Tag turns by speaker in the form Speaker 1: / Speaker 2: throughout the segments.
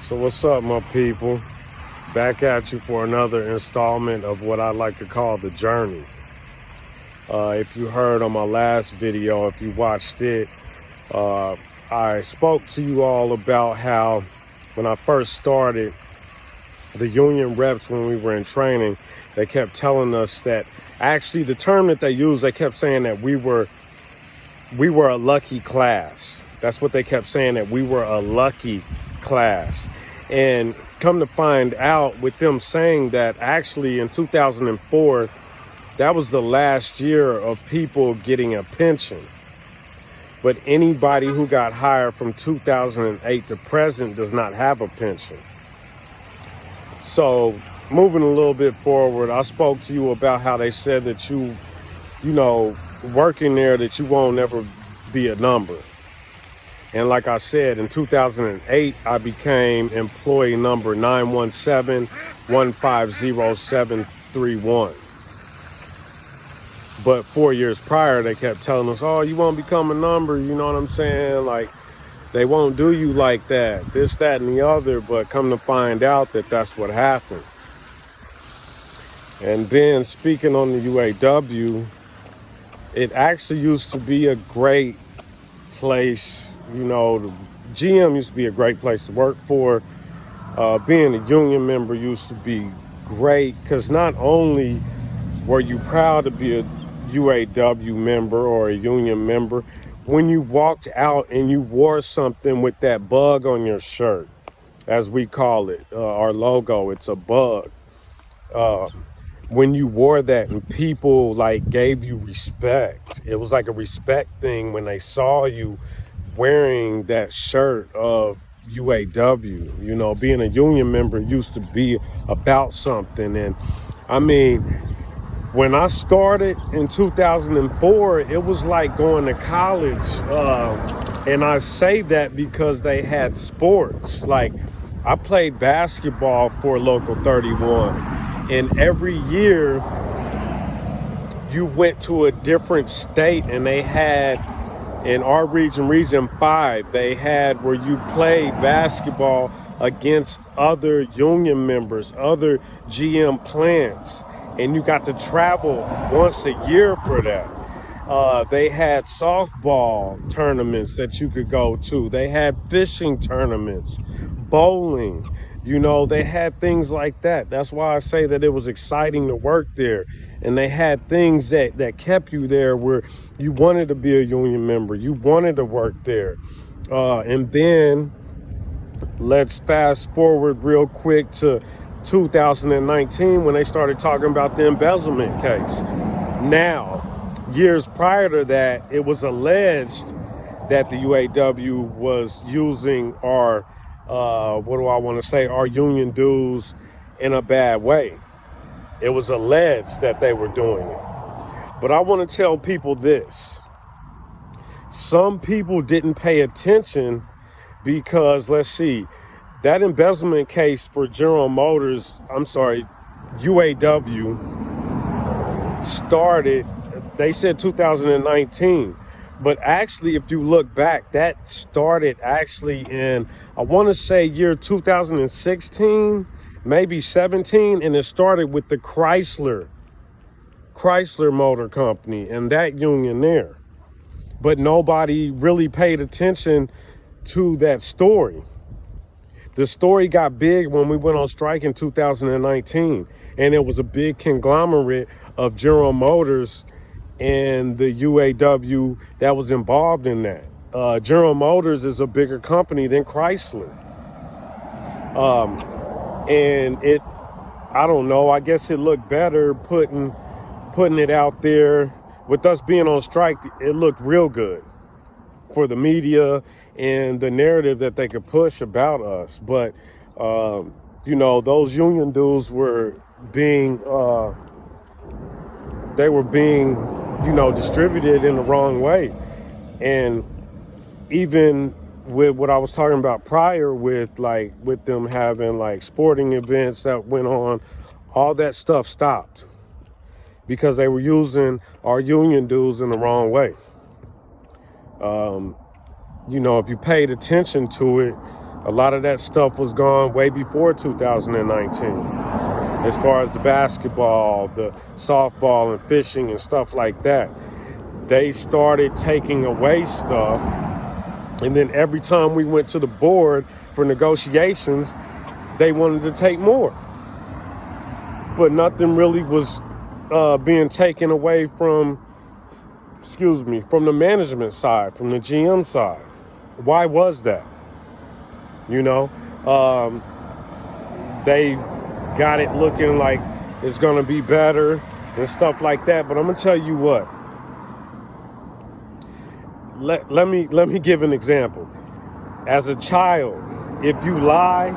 Speaker 1: So what's up, my people? Back at you for another installment of what I like to call the journey. If you heard on my last video, if you watched it, I spoke to you all about how when I first started, the union reps, when we were in training, they kept telling us that actually the term that they used, they kept saying that we were a lucky class. That's what they kept saying, that we were a lucky class. And come to find out, with them saying that, actually in 2004, that was the last year of people getting a pension. But anybody who got hired from 2008 to present does not have a pension. So moving a little bit forward, I spoke to you about how they said that you know, working there, that you won't ever be a number. And like I said, in 2008, I became employee number 917-150-731. But 4 years prior, they kept telling us, oh, you won't become a number, you know what I'm saying? Like, they won't do you like that, this, that, and the other. But come to find out that that's what happened. And then speaking on the UAW, it actually used to be a great place. You know, the GM used to be a great place to work for. Being a union member used to be great, because not only were you proud to be a UAW member or a union member, when you walked out and you wore something with that bug on your shirt, as we call it, our logo, it's a bug. When you wore that and people like gave you respect, it was like a respect thing when they saw you wearing that shirt of UAW. You know, being a union member used to be about something. And I mean, when I started in 2004, it was like going to college. And I say that because they had sports. Like, I played basketball for Local 31. And every year you went to a different state, and they had, in our region, Region 5, they had where you played basketball against other union members, other GM plants. And you got to travel once a year for that. They had softball tournaments that you could go to. They had fishing tournaments, bowling. You know, they had things like that. That's why I say that it was exciting to work there. And they had things that kept you there, where you wanted to be a union member. You wanted to work there. And then let's fast forward real quick to 2019, when they started talking about the embezzlement case. Now, years prior to that, it was alleged that the UAW was using our, our union dues in a bad way. It was alleged that they were doing it. But I want to tell people this. Some people didn't pay attention because, let's see, that embezzlement case for UAW started, they said 2019. But actually, if you look back, that started actually in, I want to say, year 2016, maybe 17. And it started with the Chrysler Motor Company and that union there. But nobody really paid attention to that story. The story got big when we went on strike in 2019, and it was a big conglomerate of General Motors and the UAW that was involved in that. General Motors is a bigger company than Chrysler. And it, I don't know, I guess it looked better putting it out there. With us being on strike, it looked real good for the media and the narrative that they could push about us. But, you know, those union dues were being, distributed in the wrong way. And even with what I was talking about prior, with them having like sporting events that went on, all that stuff stopped because they were using our union dues in the wrong way. If you paid attention to it, A lot of that stuff was gone way before 2019. As far as the basketball, the softball, and fishing and stuff like that. They started taking away stuff. And then every time we went to the board for negotiations, they wanted to take more. But nothing really was being taken away from the management side, from the GM side. Why was that? You know, they got it looking like it's going to be better and stuff like that. But I'm going to tell you what. Let me give an example. As a child, if you lie,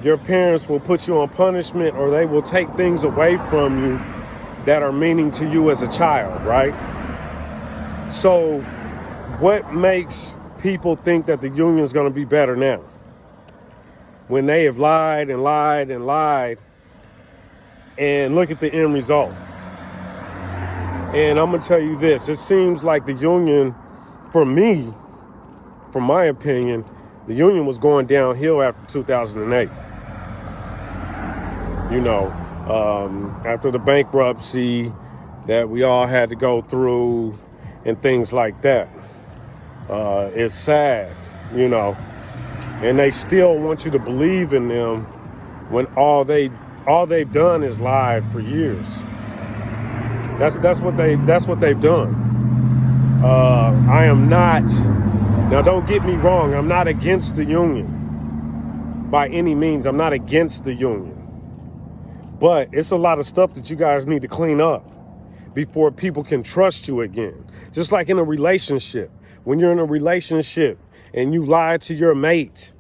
Speaker 1: your parents will put you on punishment, or they will take things away from you that are meaning to you as a child, right? So what makes people think that the union is going to be better now, when they have lied and lied and lied, and look at the end result? And I'm going to tell you this. It seems like the union, for me, from my opinion, the union was going downhill after 2008. You know, after the bankruptcy that we all had to go through and things like that. It's sad, you know. And they still want you to believe in them when all they've done is lied for years. That's what they've done. I am not, now don't get me wrong, I'm not against the union by any means. I'm not against the union. But it's a lot of stuff that you guys need to clean up before people can trust you again. Just like in a relationship. When you're in a relationship and you lie to your mate,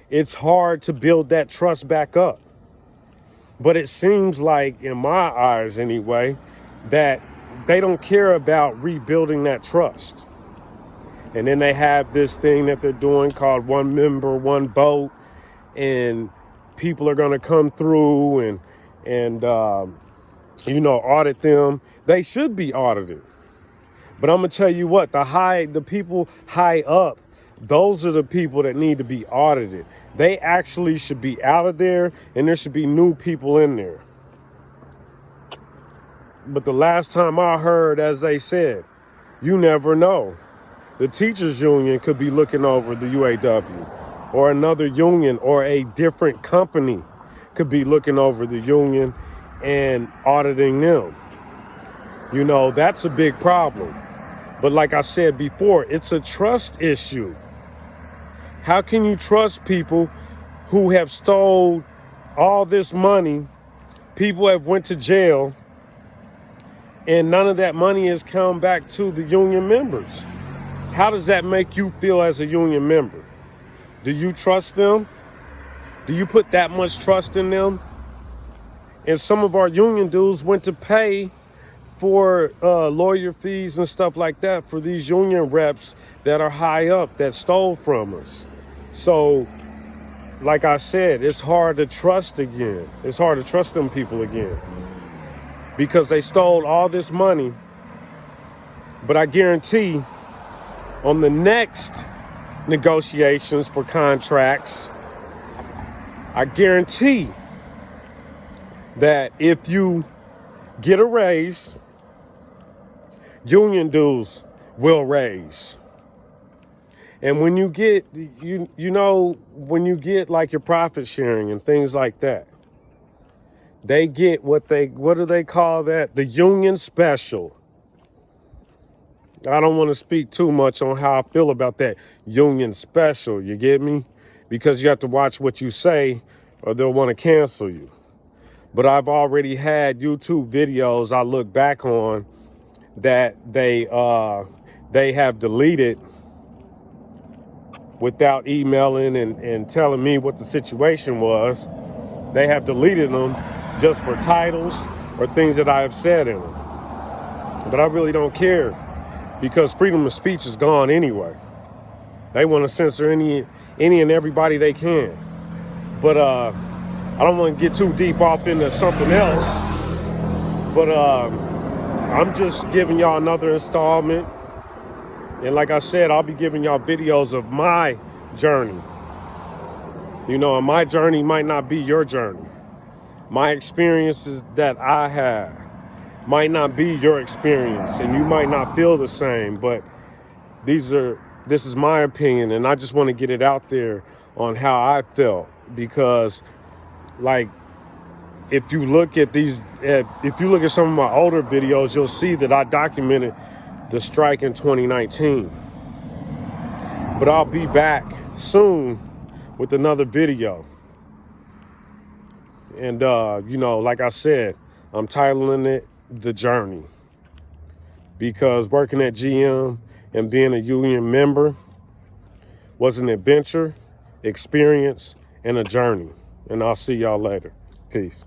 Speaker 1: it's hard to build that trust back up. But it seems like, in my eyes anyway, that they don't care about rebuilding that trust. And then they have this thing that they're doing called one member, one vote. And people are going to come through and audit them. They should be audited. But I'm going to tell you what, the people high up, those are the people that need to be audited. They actually should be out of there, and there should be new people in there. But the last time I heard, as they said, you never know. The teachers union could be looking over the UAW, or another union or a different company could be looking over the union and auditing them. You know, that's a big problem. But like I said before, it's a trust issue. How can you trust people who have stole all this money? People have went to jail, and none of that money has come back to the union members. How does that make you feel as a union member? Do you trust them? Do you put that much trust in them? And some of our union dues went to pay for lawyer fees and stuff like that for these union reps that are high up that stole from us. So, like I said, it's hard to trust again. It's hard to trust them people again because they stole all this money. But I guarantee on the next negotiations for contracts, I guarantee that if you get a raise, union dues will raise. And when you get, when you get like your profit sharing and things like that, they get what do they call that? The union special. I don't want to speak too much on how I feel about that union special, you get me? Because you have to watch what you say or they'll want to cancel you. But I've already had YouTube videos I look back on that they have deleted without emailing and telling me what the situation was. They have deleted them just for titles or things that I have said in them. But I really don't care because freedom of speech is gone anyway. They want to censor any and everybody they can. But I don't want to get too deep off into something else. But I'm just giving y'all another installment And like I said, I'll be giving y'all videos of my journey. You know, and my journey might not be your journey. My experiences that I had might not be your experience, and you might not feel the same, but this is my opinion, and I just want to get it out there on how I felt, because like if you look at some of my older videos, you'll see that I documented the strike in 2019. But I'll be back soon with another video. And, you know, like I said, I'm titling it The Journey, because working at GM and being a union member was an adventure, experience, and a journey. And I'll see y'all later. Peace.